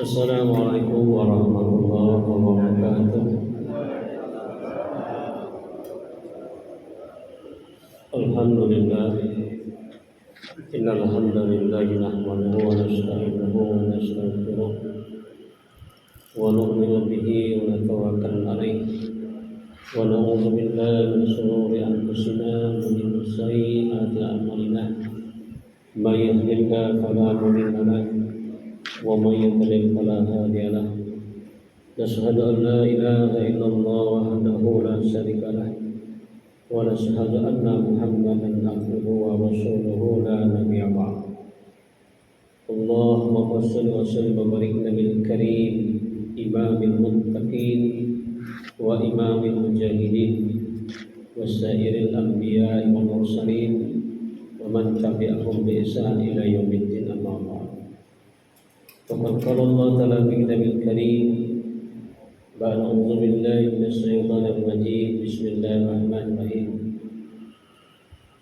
Assalamualaikum warahmatullahi wabarakatuh. Alhamdulillah, innal hamdalillah nahmaduhu wa nasta'inuhu wa nastaghfiruh wa nu'minu bihi wa natawakkalu alayhi wa na'udzu billahi min shururi anfusina wa min sayyi'ati a'malina. May yahdihillahu fala mudilla lahu wa may yudlil fala hadiya lahu. Nashhadu an la ilaha illallah wahdahu la syarika lahu wa nashhadu anna Muhammadan abduhu wa rasuluhu la nabiyya ba'd. Allahumma shalli wa sallim wa barik nabil karim imamil muttaqin wa imamil mujahidin wa sairil anbiya'i wal mursalin wa man tabi'ahum bi ihsan ila yaumiddin, amma ba'd. Faqad qala Allah ta'ala fi kitabil karim ba'da a'udzu billahi minasy syaithanir rajim. Bismillahirrahmanirrahim.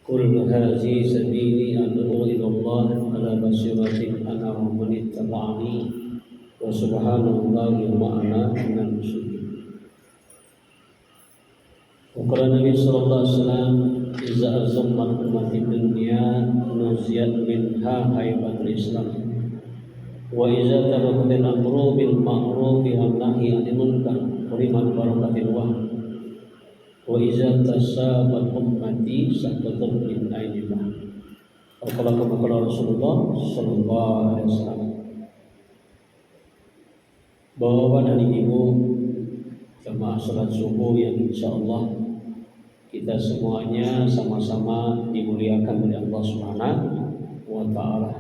Qul hadhihi sabili ad'u ila Allah ala basiratin ana wa man ittaba'ani wa subhanallahi wa ana minal musyrikin. Wa qala Nabi sallallahu alaihi wasallam iza azammat ummati dunya nuziyat minha haibatul Islam wa iza tabaqatil amru bil ma'ruf wa nahyi 'anil munkar hurimat barakatil wah wa iza tasabat ummati saqatat min ainillah. Qala Rasulullah sallallahu alaihi wasallam. Bapak dan Ibu jemaah salat subuh yang insyaallah kita semuanya sama-sama dimuliakan oleh Allah Subhanahu wa taala.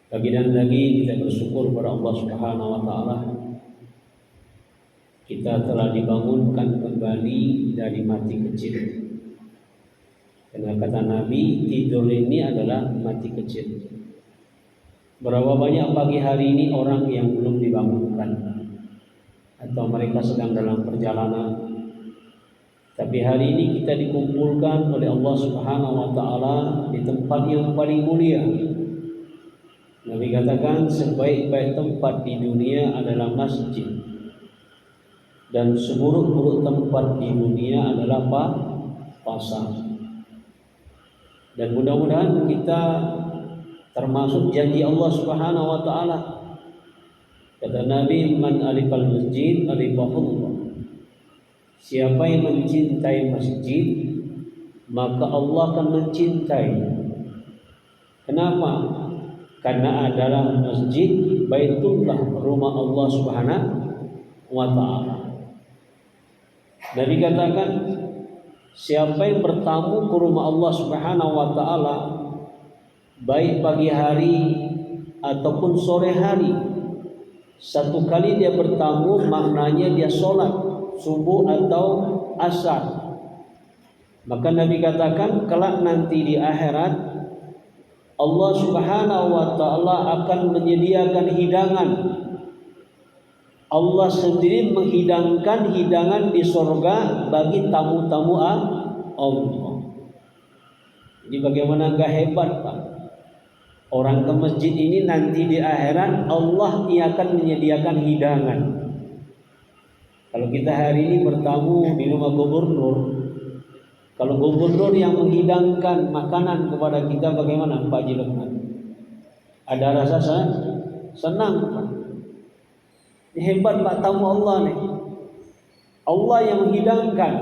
Lagi dan lagi kita bersyukur kepada Allah Subhanahu wa taala. Kita telah dibangunkan kembali dari mati kecil. Karena kata Nabi, tidur ini adalah mati kecil. Berapa banyak pagi hari ini orang yang belum dibangunkan atau mereka sedang dalam perjalanan. Tapi hari ini kita dikumpulkan oleh Allah Subhanahu wa taala di tempat yang paling mulia. Nabi katakan sebaik-baik tempat di dunia adalah masjid, dan seburuk-buruk tempat di dunia adalah pasar. Dan mudah-mudahan kita termasuk janji Allah Subhanahu wa taala. Kata Nabi, man alifal masjid alifahullah. Siapa yang mencintai masjid, maka Allah akan mencintai. Kenapa? Karena adalah masjid Baitullah, rumah Allah Subhanahu wa taala. Nabi katakan, siapa yang bertamu ke rumah Allah Subhanahu wa taala baik pagi hari ataupun sore hari, satu kali dia bertamu maknanya dia sholat subuh atau asar. Maka Nabi katakan kelak nanti di akhirat Allah Subhanahu wa taala akan menyediakan hidangan. Allah sendiri menghidangkan hidangan di surga bagi tamu-tamu Allah. Jadi bagaimana enggak hebat, Pak? Orang ke masjid ini nanti di akhirat Allah akan menyediakan hidangan. Kalau kita hari ini bertamu di rumah gubernur, kalau gubernur yang menghidangkan makanan kepada kita, bagaimana Pak Haji Lukman? Ada rasa senang, Pak. Ini hebat Pak, tamu Allah nih. Allah yang menghidangkan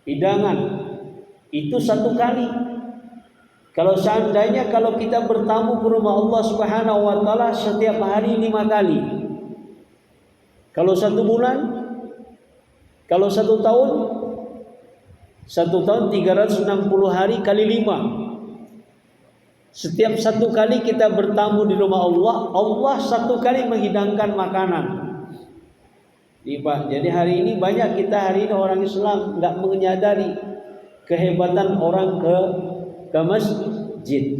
hidangan itu satu kali. Kalau seandainya kalau kita bertamu ke rumah Allah Subhanahu wa taala setiap hari 5 kali. Kalau 1 bulan, kalau 1 tahun, 360 hari kali 5. Setiap 1 kali kita bertamu di rumah Allah, Allah 1 kali menghidangkan makanan. Jadi hari ini banyak kita hari ini orang Islam nggak menyadari kehebatan orang ke masjid.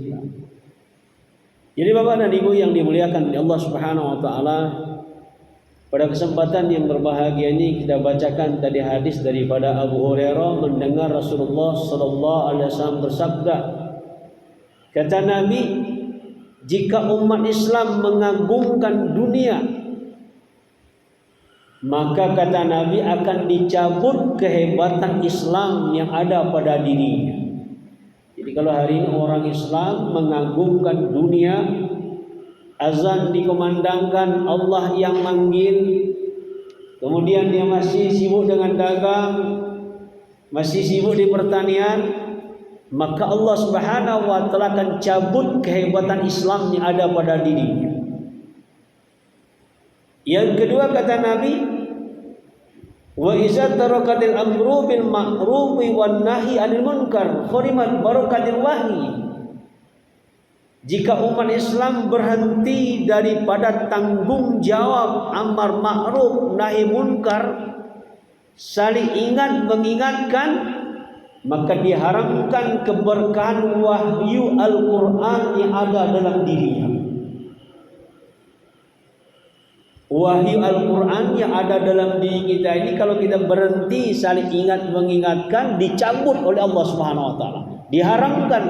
Jadi Bapak dan Ibu yang dimuliakan oleh Allah Subhanahu wa taala, pada kesempatan yang berbahagia ini kita bacakan tadi hadis daripada Abu Hurairah mendengar Rasulullah sallallahu alaihi wasallam bersabda, Kata Nabi, jika umat Islam mengagungkan dunia, maka kata Nabi akan dicabut kehebatan Islam yang ada pada dirinya. Jadi kalau hari ini orang Islam mengagungkan dunia, azan dikumandangkan, Allah yang manggil, kemudian dia masih sibuk dengan dagang, masih sibuk di pertanian, maka Allah Subhanahu wa taala akan cabut kehebatan Islam yang ada pada dirinya. Yang kedua kata Nabi, wa iza tarakatil amru bil ma'ruf wan nahi 'anil munkar khurimat barakatil wahyi. Jika umat Islam berhenti daripada tanggung jawab amar ma'ruf nahi munkar, saling ingat mengingatkan, maka diharamkan keberkahan wahyu Al-Quran yang ada dalam dirinya. Wahyu Al-Quran yang ada dalam diri kita ini, kalau kita berhenti saling ingat mengingatkan, dicabut oleh Allah Subhanahu wa taala. Diharamkan.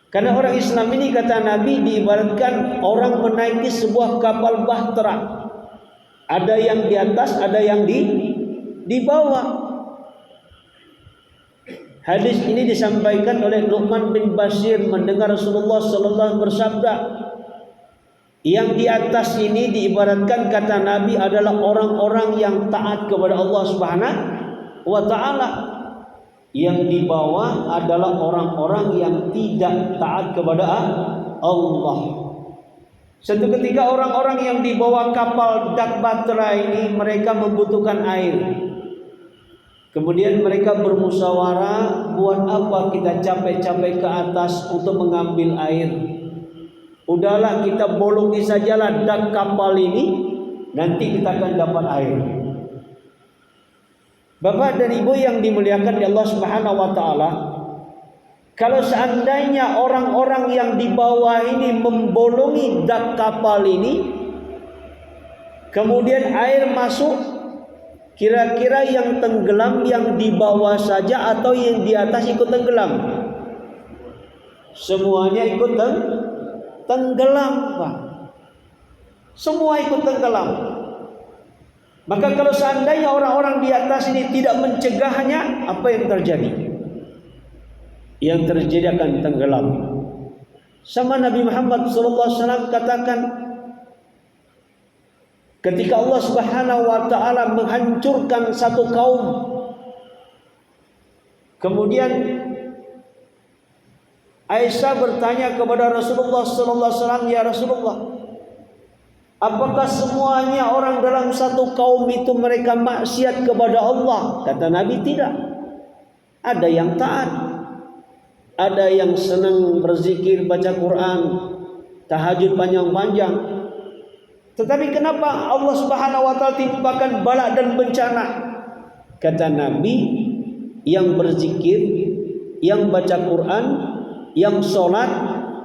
Karena orang Islam ini kata Nabi diibaratkan orang menaiki sebuah kapal bahtera. Ada yang di atas, ada yang di bawah. Hadis ini disampaikan oleh Nu'man bin Bashir mendengar Rasulullah sallallahu alaihi wasallam bersabda, yang di atas ini diibaratkan kata Nabi adalah orang-orang yang taat kepada Allah Subhanahu wa taala. Yang di bawah adalah orang-orang yang tidak taat kepada Allah. Suatu ketika orang-orang yang di bawah kapal dak bahtera ini mereka membutuhkan air. Kemudian mereka bermusyawarah, buat apa kita capek-capek ke atas untuk mengambil air? Udahlah kita bolongi sajalah dak kapal ini, nanti kita akan dapat air. Bapak dan Ibu yang dimuliakan oleh Allah Subhanahu wa taala, kalau seandainya orang-orang yang di bawah ini membolongi dak kapal ini, kemudian air masuk, kira-kira yang tenggelam yang di bawah saja atau yang di atas ikut tenggelam? Semuanya ikut tenggelam, Pak. Semua ikut tenggelam. Maka kalau seandainya orang-orang di atas ini tidak mencegahnya, apa yang terjadi? Yang terjadi akan tenggelam. Sama Nabi Muhammad SAW katakan, ketika Allah Subhanahu wa taala menghancurkan satu kaum, kemudian Aisyah bertanya kepada Rasulullah sallallahu alaihi wasallam, "Ya Rasulullah, apakah semuanya orang dalam satu kaum itu mereka maksiat kepada Allah?" Kata Nabi, "Tidak. Ada yang taat, ada yang senang berzikir, baca Quran, tahajud panjang-panjang. Tetapi kenapa Allah Subhanahu wa taala timpakan bala dan bencana?" Kata Nabi, yang berzikir, yang baca Quran, yang sholat,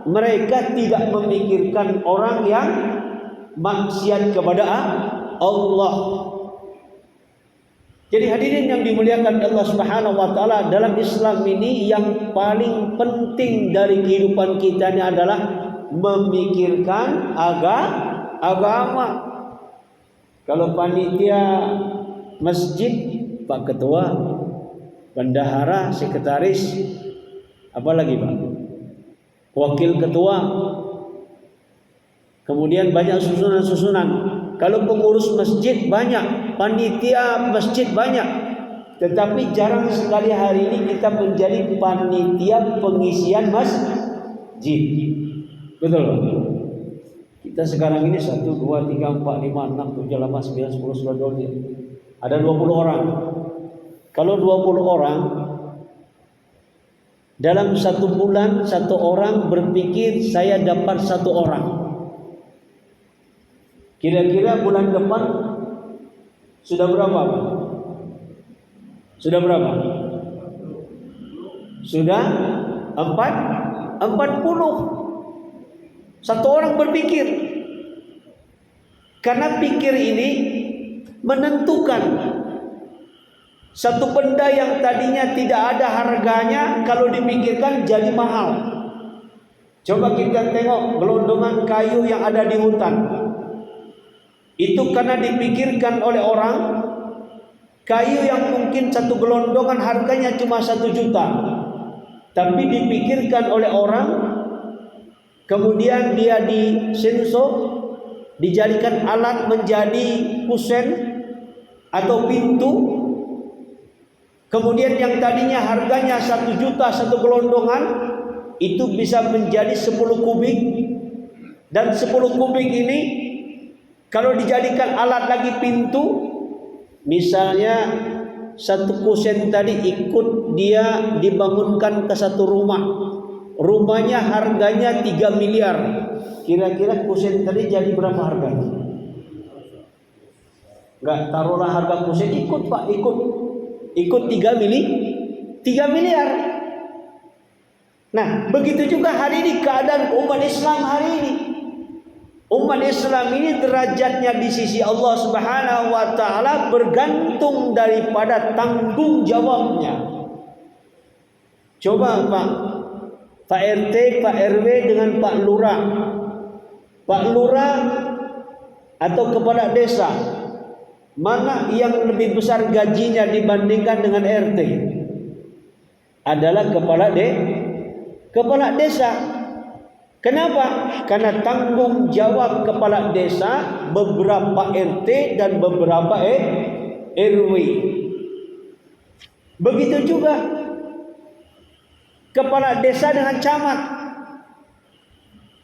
mereka tidak memikirkan orang yang maksiat kepada Allah. Jadi hadirin yang dimuliakan Allah Subhanahu wa taala, dalam Islam ini yang paling penting dari kehidupan kita ini adalah memikirkan agama. Kalau panitia masjid, Pak Ketua, bendahara, sekretaris, apalagi Pak, wakil ketua, kemudian banyak susunan-susunan. Kalau pengurus masjid banyak, panitia masjid banyak, tetapi jarang sekali hari ini kita menjadi panitia pengisian masjid. Betul Pak? Kita sekarang ini 1, 2, 3, 4, 5, 6, 7, 8, 9, 10, 11, 12. Ada 20 orang. Kalau 20 orang, dalam 1 bulan 1 orang berpikir saya dapat 1 orang. Kira-kira bulan depan sudah berapa? Sudah berapa? Sudah 40. 1 orang berpikir. Karena pikir ini menentukan. Satu benda yang tadinya tidak ada harganya, kalau dipikirkan jadi mahal. Coba kita tengok gelondongan kayu yang ada di hutan. Itu karena dipikirkan oleh orang, kayu yang mungkin satu gelondongan harganya cuma 1 juta, tapi dipikirkan oleh orang, kemudian dia disensor, dijadikan alat menjadi kusen atau pintu. Kemudian yang tadinya harganya 1 juta satu gelondongan, itu bisa menjadi 10 kubik. Dan 10 kubik ini kalau dijadikan alat lagi pintu, misalnya satu kusen tadi ikut dia dibangunkan ke satu rumah. Rumahnya harganya 3 miliar. Kira-kira kusen tadi jadi berapa harganya? Enggak, taruhlah harga kusen ikut Pak, ikut 3 miliar. Nah, begitu juga hari ini keadaan umat Islam hari ini. Umat Islam ini derajatnya di sisi Allah Subhanahu wa taala bergantung daripada tanggung jawabnya. Coba Pak RT, Pak RW dengan Pak Lurah. Pak Lurah atau kepala desa, mana yang lebih besar gajinya dibandingkan dengan RT? Adalah kepala desa. Kenapa? Karena tanggung jawab kepala desa, beberapa RT dan beberapa RW. Begitu juga kepala desa dengan camat.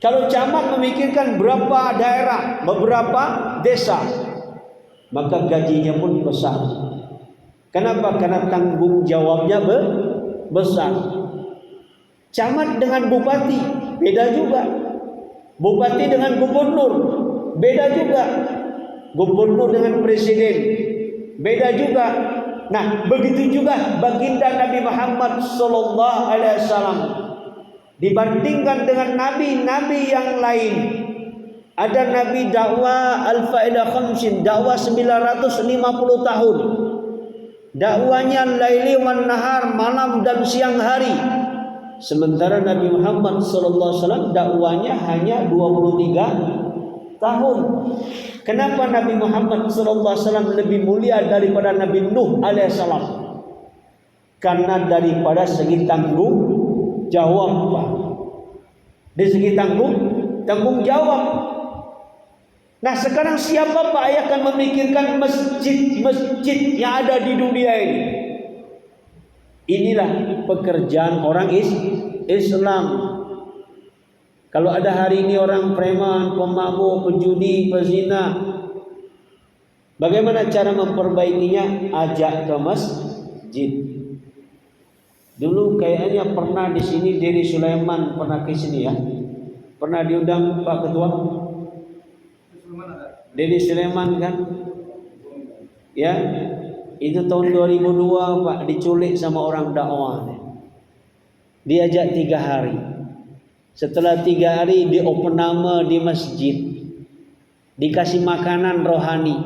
Kalau camat memikirkan berapa daerah, beberapa desa, maka gajinya pun besar. Kenapa? Karena tanggung jawabnya besar. Camat dengan bupati beda juga. Bupati dengan gubernur beda juga. Gubernur dengan presiden beda juga. Nah, begitu juga baginda Nabi Muhammad sallallahu alaihi wasallam dibandingkan dengan nabi-nabi yang lain. Ada nabi dakwah al-fa'idah khamsin, dakwah 950 tahun. Dakwanya laili wan nahar, malam dan siang hari. Sementara Nabi Muhammad sallallahu alaihi wasallam dakwanya hanya 23 tahun. Kenapa Nabi Muhammad sallallahu alaihi wasallam lebih mulia daripada Nabi Nuh alaihissalam? Karena daripada segi tanggung jawab, Pak. Dari segi tanggung jawab. Nah, sekarang siapa Pak yang akan memikirkan masjid-masjid yang ada di dunia ini? Inilah pekerjaan orang Islam. Kalau ada hari ini orang preman, pemabuk, penjudi, pezina, bagaimana cara memperbaikinya? Ajak ke masjid. Dulu kayaknya pernah di sini Diri Sulaiman pernah ke sini ya. Pernah diundang Pak Ketua? Diri Sulaiman kan? Ya. Itu tahun 2002 Pak, diculik sama orang dakwah. Diajak 3 hari. Setelah 3 hari di open nama di masjid, dikasih makanan rohani,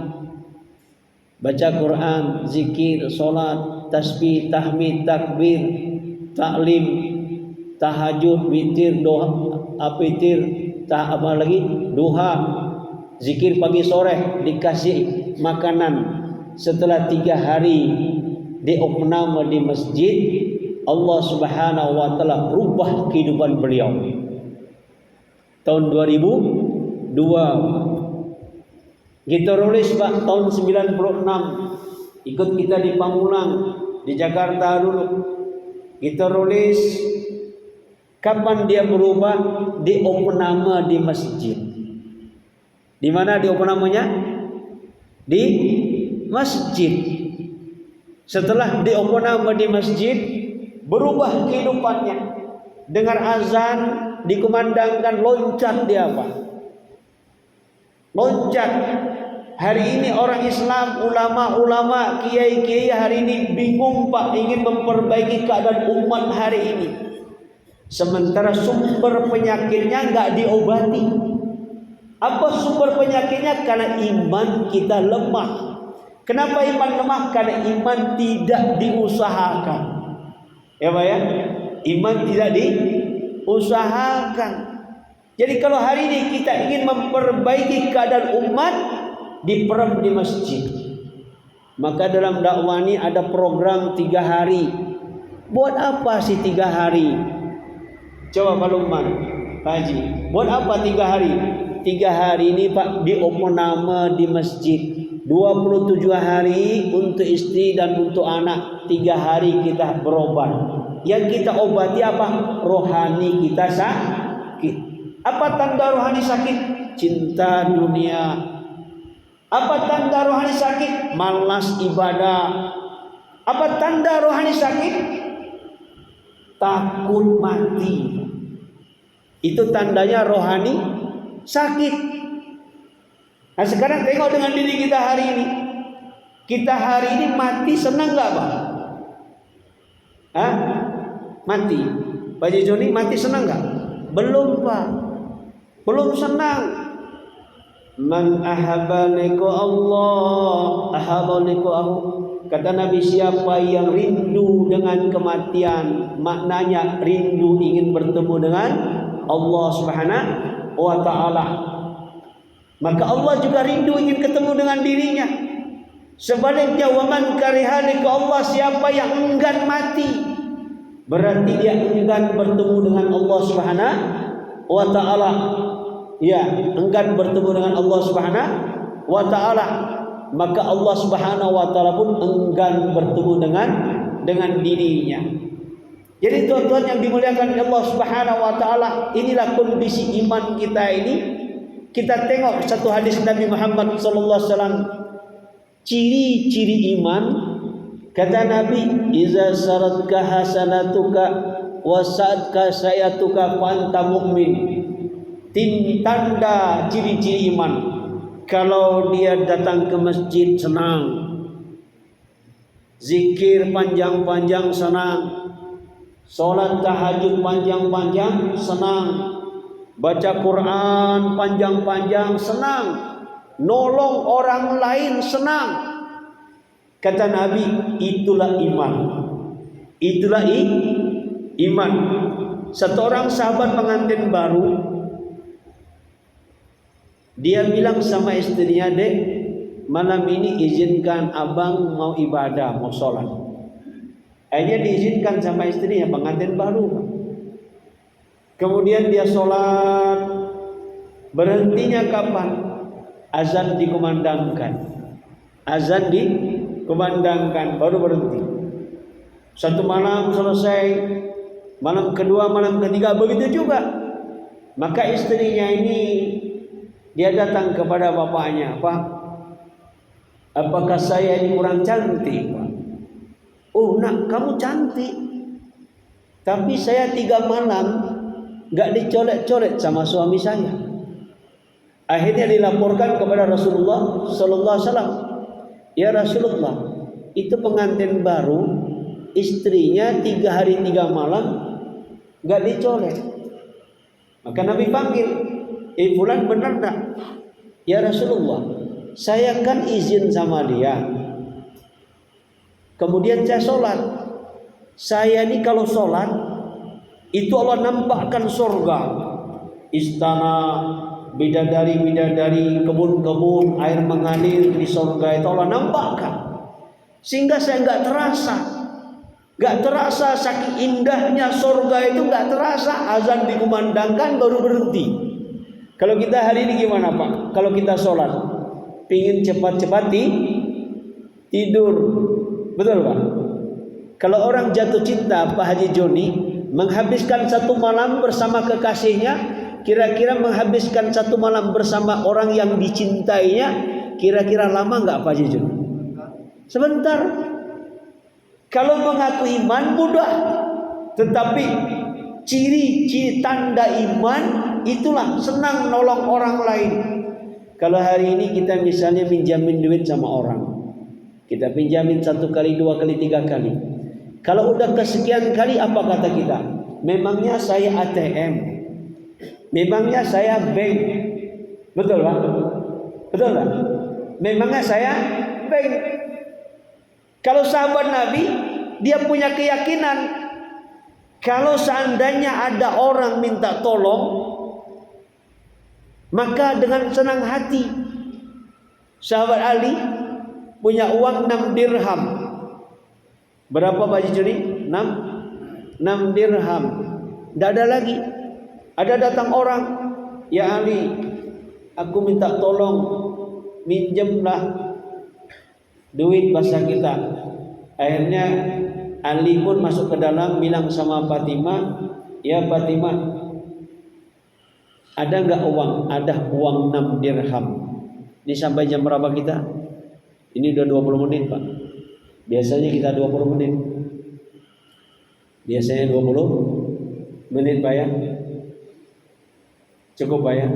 baca Quran, zikir, solat, tasbih, tahmid, takbir, taklim, tahajud, witir, doa, duha, zikir pagi sore, dikasih makanan. Setelah 3 hari di opname di masjid, Allah Subhanahu wa taala rubah kehidupan beliau. Tahun 2002 kita tulis Pak, tahun 96 ikut kita di Pamulang di Jakarta dulu. Kita tulis kapan dia berubah? Di opname di masjid. Di mana di opnamenya? Di masjid. Setelah diopenama di masjid, berubah kehidupannya. Dengar azan, dikumandangkan, loncat dia Pak. Loncat. Hari ini orang Islam, ulama-ulama, kiai-kiai hari ini bingung Pak, ingin memperbaiki keadaan umat hari ini. Sementara sumber penyakitnya nggak diobati. Apa sumber penyakitnya? Karena iman kita lemah. Kenapa iman lemah? Karena iman tidak diusahakan. Ya Pak ya? Iman tidak diusahakan. Jadi kalau hari ini kita ingin memperbaiki keadaan umat, diperem di masjid. Maka dalam dakwah ini ada program 3 hari. Buat apa sih 3 hari? Coba Pak Lukman, Pak Haji, buat apa 3 hari? 3 hari ini Pak diopname di masjid. 27 hari untuk istri dan untuk anak. 3 hari kita berobat. Yang kita obati apa? Rohani kita sakit. Apa tanda rohani sakit? Cinta dunia. Apa tanda rohani sakit? Malas ibadah. Apa tanda rohani sakit? Takut mati. Itu tandanya rohani sakit. Nah sekarang tengok dengan diri kita hari ini. Kita hari ini mati senang gak Pak? Hah? Mati. Pak Haji Joni mati senang gak? Belum Pak. Belum senang. Man ahabba liqa Allah ahabba liqa'ahu. Kata Nabi, siapa yang rindu dengan kematian, maknanya rindu ingin bertemu dengan Allah Subhanahu wa ta'ala, maka Allah juga rindu ingin ketemu dengan dirinya. Sebaliknya, waman kariha liqa Allah, siapa yang enggan mati, berarti dia enggan bertemu dengan Allah Subhanahu wa ta'ala. Ya, enggan bertemu dengan Allah Subhanahu wa ta'ala, maka Allah Subhanahu wa ta'ala pun enggan bertemu dengan dirinya. Jadi tuan-tuan yang dimuliakan Allah Subhanahu wa ta'ala, inilah kondisi iman kita ini. Kita tengok satu hadis Nabi Muhammad sallallahu alaihi wasallam, ciri-ciri iman. Kata Nabi, iza saratka hasanatuka wa sa'atka sayatuka fa anta mu'min. Tanda ciri-ciri iman, kalau dia datang ke masjid senang, zikir panjang-panjang senang, salat tahajud panjang-panjang senang, baca Quran panjang-panjang senang, nolong orang lain senang. Kata Nabi, itulah iman. Itulah iman. Satu orang sahabat pengantin baru, dia bilang sama istrinya, dek, malam ini izinkan abang mau ibadah, mau sholat. Akhirnya diizinkan sama istrinya, pengantin baru. Kemudian dia sholat. Berhentinya kapan? Azan dikumandangkan. Azan dikumandangkan, baru berhenti. Satu malam selesai, malam kedua, malam ketiga, begitu juga. Maka istrinya ini, dia datang kepada bapaknya, Pak, apakah saya ini kurang cantik, Pak? Oh nak, kamu cantik, tapi saya 3 malam gak dicolek-colek sama suami saya. Akhirnya dilaporkan kepada Rasulullah Sallallahu Alaihi Wasallam, ya Rasulullah, itu pengantin baru, istrinya 3 hari 3 malam gak dicolek. Maka Nabi panggil, fulan benar tak? Ya Rasulullah, saya kan izin sama dia, kemudian saya sholat. Saya ini kalau sholat, itu Allah nampakkan surga, istana, bidadari-bidadari, kebun-kebun, air mengalir di surga, itu Allah nampakkan. Sehingga saya nggak terasa saking indahnya surga itu, nggak terasa. Azan dikumandangkan baru berhenti. Kalau kita hari ini gimana Pak? Kalau kita sholat, pingin cepat-cepat tidur, betul Pak? Kalau orang jatuh cinta, Pak Haji Joni, menghabiskan 1 malam bersama kekasihnya, kira-kira menghabiskan 1 malam bersama orang yang dicintainya, kira-kira lama nggak Pak Haji Joni? Sebentar. Kalau mengaku iman mudah, tetapi ciri-ciri tanda iman itulah senang nolong orang lain. Kalau hari ini kita misalnya pinjamin duit sama orang, kita pinjamin 1 kali, 2 kali, 3 kali. Kalau udah kesekian kali, apa kata kita? Memangnya saya ATM, memangnya saya bank, betul Pak? Betul Pak? Memangnya saya nebeng. Kalau sahabat Nabi, dia punya keyakinan kalau seandainya ada orang minta tolong, maka dengan senang hati. Sahabat Ali punya uang 6 dirham. Berapa Pak Juri? 6 dirham. Tidak ada lagi. Ada datang orang, ya Ali, aku minta tolong, minjemlah duit bahasa kita. Akhirnya Ali pun masuk ke dalam, bilang sama Fatimah, ya Fatimah, ada enggak uang? Ada uang 6 dirham. Ini sampai jam berapa kita? Ini udah 20 menit Pak. Biasanya kita 20 menit. Biasanya 20 menit Pak ya. Cukup Pak ya?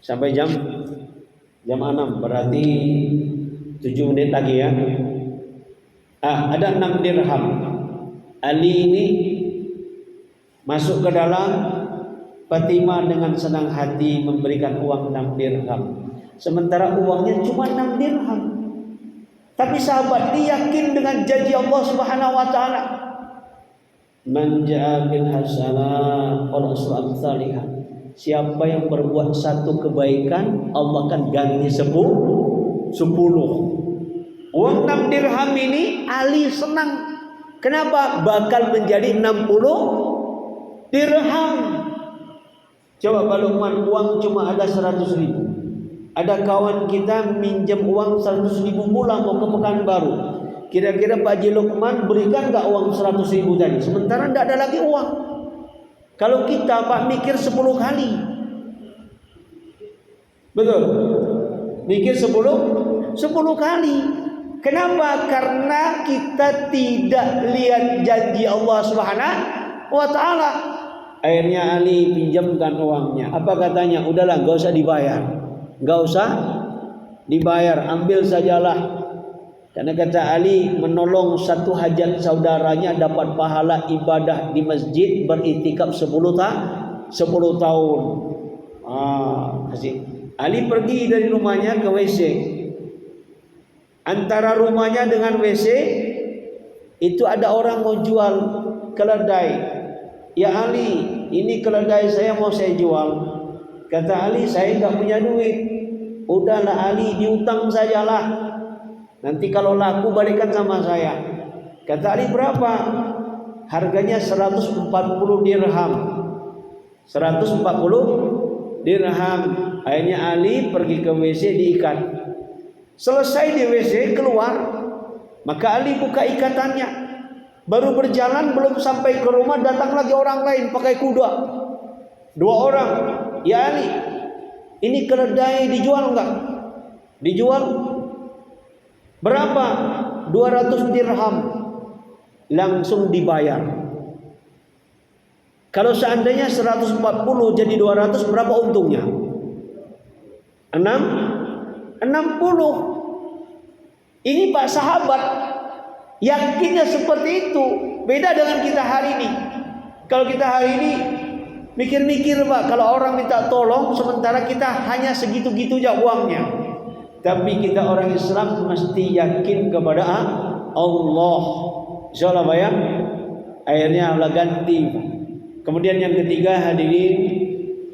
Sampai jam 6, berarti 7 menit lagi ya. Ada 6 dirham. Ali ini masuk ke dalam, Fatimah dengan senang hati memberikan uang 6 dirham. Sementara uangnya cuma 6 dirham. Tapi sahabat ini yakin dengan janji Allah Subhanahu wa taala. Man ja'a bil hasanah wal amsalihah. Siapa yang berbuat satu kebaikan, Allah akan ganti 10. Uang 6 dirham ini Ali senang. Kenapa? Bakal menjadi 60 dirham. Coba Pak Lukman, uang cuma ada 100 ribu. Ada kawan kita minjem uang 100 ribu pulang mau ke Pekanbaru. Kira-kira Pak Haji Lukman berikan gak uang 100 ribu tadi? Sementara tidak ada lagi uang. Kalau kita Pak mikir 10 kali. Betul? Mikir 10 kali. Kenapa? Karena kita tidak lihat janji Allah Subhanahu wa taala. Akhirnya Ali pinjamkan uangnya. Apa katanya? Udahlah, enggak usah dibayar. Enggak usah dibayar, ambil sajalah. Karena kata Ali, menolong satu hajat saudaranya dapat pahala ibadah di masjid beriktikaf 10 tahun. Ali pergi dari rumahnya ke WC. Antara rumahnya dengan WC itu ada orang mau jual keledai. Ya Ali, ini keledai saya mau saya jual. Kata Ali, saya enggak punya duit. Udahlah Ali, diutang sajalah. Nanti kalau laku balikan sama saya. Kata Ali, berapa? Harganya 140 dirham. 140 dirham. Akhirnya Ali pergi ke WC diikat. Selesai di WC keluar, maka Ali buka ikatannya. Baru berjalan belum sampai ke rumah, datang lagi orang lain pakai kuda. 2 orang. Ya Ali, ini keledai dijual enggak? Dijual. Berapa? 200 dirham. Langsung dibayar. Kalau seandainya 140 jadi 200, berapa untungnya? 60. Ini Pak sahabat yakinnya seperti itu. Beda dengan kita hari ini. Kalau kita hari ini mikir-mikir Pak, kalau orang minta tolong sementara kita hanya segitu-gitu aja uangnya. Tapi kita orang Islam mesti yakin kepada Allah. Insyaallah Pak ya. Akhirnya Allah ganti. Kemudian yang ketiga hadirin,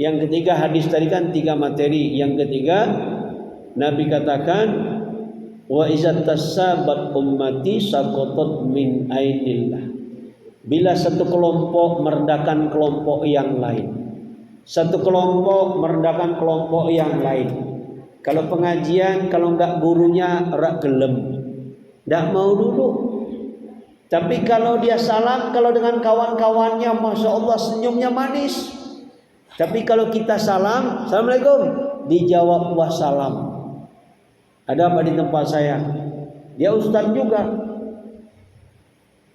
yang ketiga hadis tadi kan 3 materi. Yang ketiga Nabi katakan, wa iza tasabat ummati saqatat min ainillah. Bila satu kelompok merendahkan kelompok yang lain, satu kelompok merendahkan kelompok yang lain. Kalau pengajian, kalau enggak gurunya rak gelem, enggak mau dulu. Tapi kalau dia salam, kalau dengan kawan-kawannya, masya Allah senyumnya manis. Tapi kalau kita salam, assalamualaikum, dijawab wassalam. Ada apa di tempat saya? Dia ustaz juga.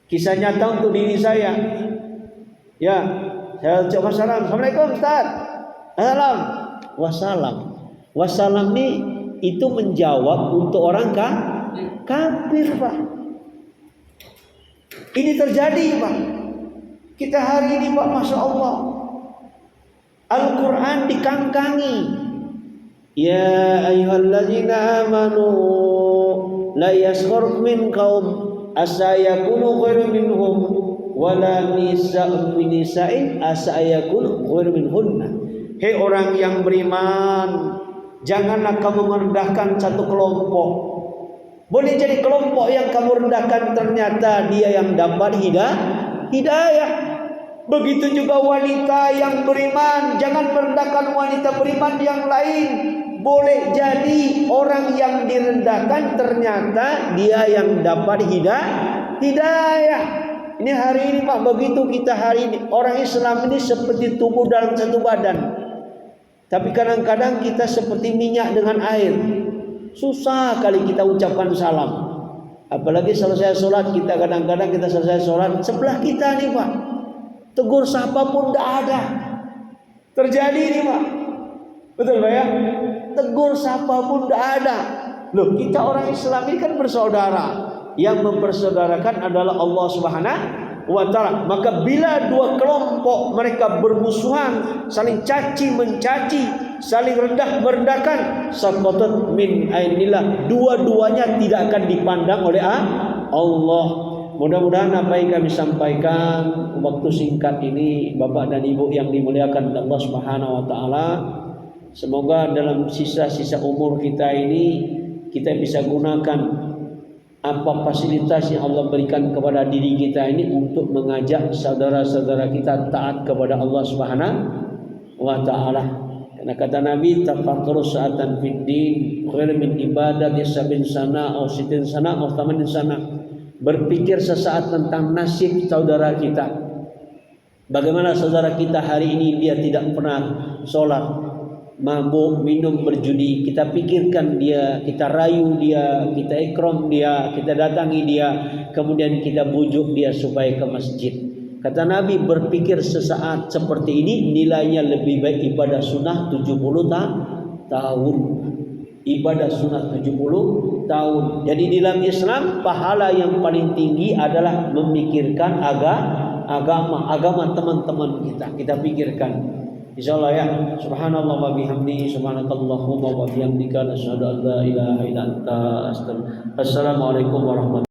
Kisah nyata untuk diri saya. Ya, saya ucap salam. Assalamualaikum ustaz. Assalam. Wassalam. Wassalam ini itu menjawab untuk orang kafir Pak. Ini terjadi Pak. Kita hari ini Pak, masya Allah, Al-Quran dikangkangi. Ya ayyuhalladzina amanu la yaskhur min qaum asa yakunu khairan minhum wala nisa'un min nisa'in asa yakunu khairan minhunna. Hei orang yang beriman, janganlah kamu merendahkan satu kelompok. Boleh jadi kelompok yang kamu rendahkan ternyata dia yang dapat hidayah. Begitu juga wanita yang beriman, jangan merendahkan wanita beriman yang lain. Boleh jadi orang yang direndahkan ternyata dia yang dapat hidayah. Ini hari ini Pak, begitu kita hari ini. Orang Islam ini seperti tubuh dalam satu badan. Tapi kadang-kadang kita seperti minyak dengan air. Susah kali kita ucapkan salam. Apalagi selesai sholat, kita kadang-kadang kita selesai sholat, sebelah kita nih Pak, tegur sapa pun tidak ada. Terjadi ini Pak. Betul Pak ya? Tegur sapa pun tidak ada. Loh, kita orang Islam ini kan bersaudara. Yang mempersaudarakan adalah Allah Subhanahu wa ta'ala. Maka bila dua kelompok mereka bermusuhan, saling caci mencaci, saling rendah merendahkan, saqatat min ainillah, dua-duanya tidak akan dipandang oleh Allah. Mudah-mudahan apa yang kami sampaikan waktu singkat ini, Bapak dan Ibu yang dimuliakan Allah Subhanahu wa ta'ala, semoga dalam sisa-sisa umur kita ini kita bisa gunakan apa fasilitas yang Allah berikan kepada diri kita ini untuk mengajak saudara-saudara kita taat kepada Allah Subhanahu wa ta'ala. Karena kata Nabi, tafakkaru sa'atan fid din khair min ibadati sabin sana atau sitin sana atau tamanin sana. Berpikir sesaat tentang nasib saudara kita. Bagaimana saudara kita hari ini dia tidak pernah sholat, mabuk, minum, berjudi. Kita pikirkan dia, kita rayu dia, kita ikram dia, kita datangi dia, kemudian kita bujuk dia supaya ke masjid. Kata Nabi, berpikir sesaat seperti ini nilainya lebih baik ibadah sunnah 70 tahun. Ibadah sunnah 70 tahun. Jadi di dalam Islam pahala yang paling tinggi adalah memikirkan agama teman-teman kita pikirkan. Insyaallah ya. Subhanallah wa bihamdihi, subhanakallahumma wa bihamdika, asyhadu an la ilaha illa anta, astaghfiruka. Assalamualaikum warahmatullahi wabarakatuh.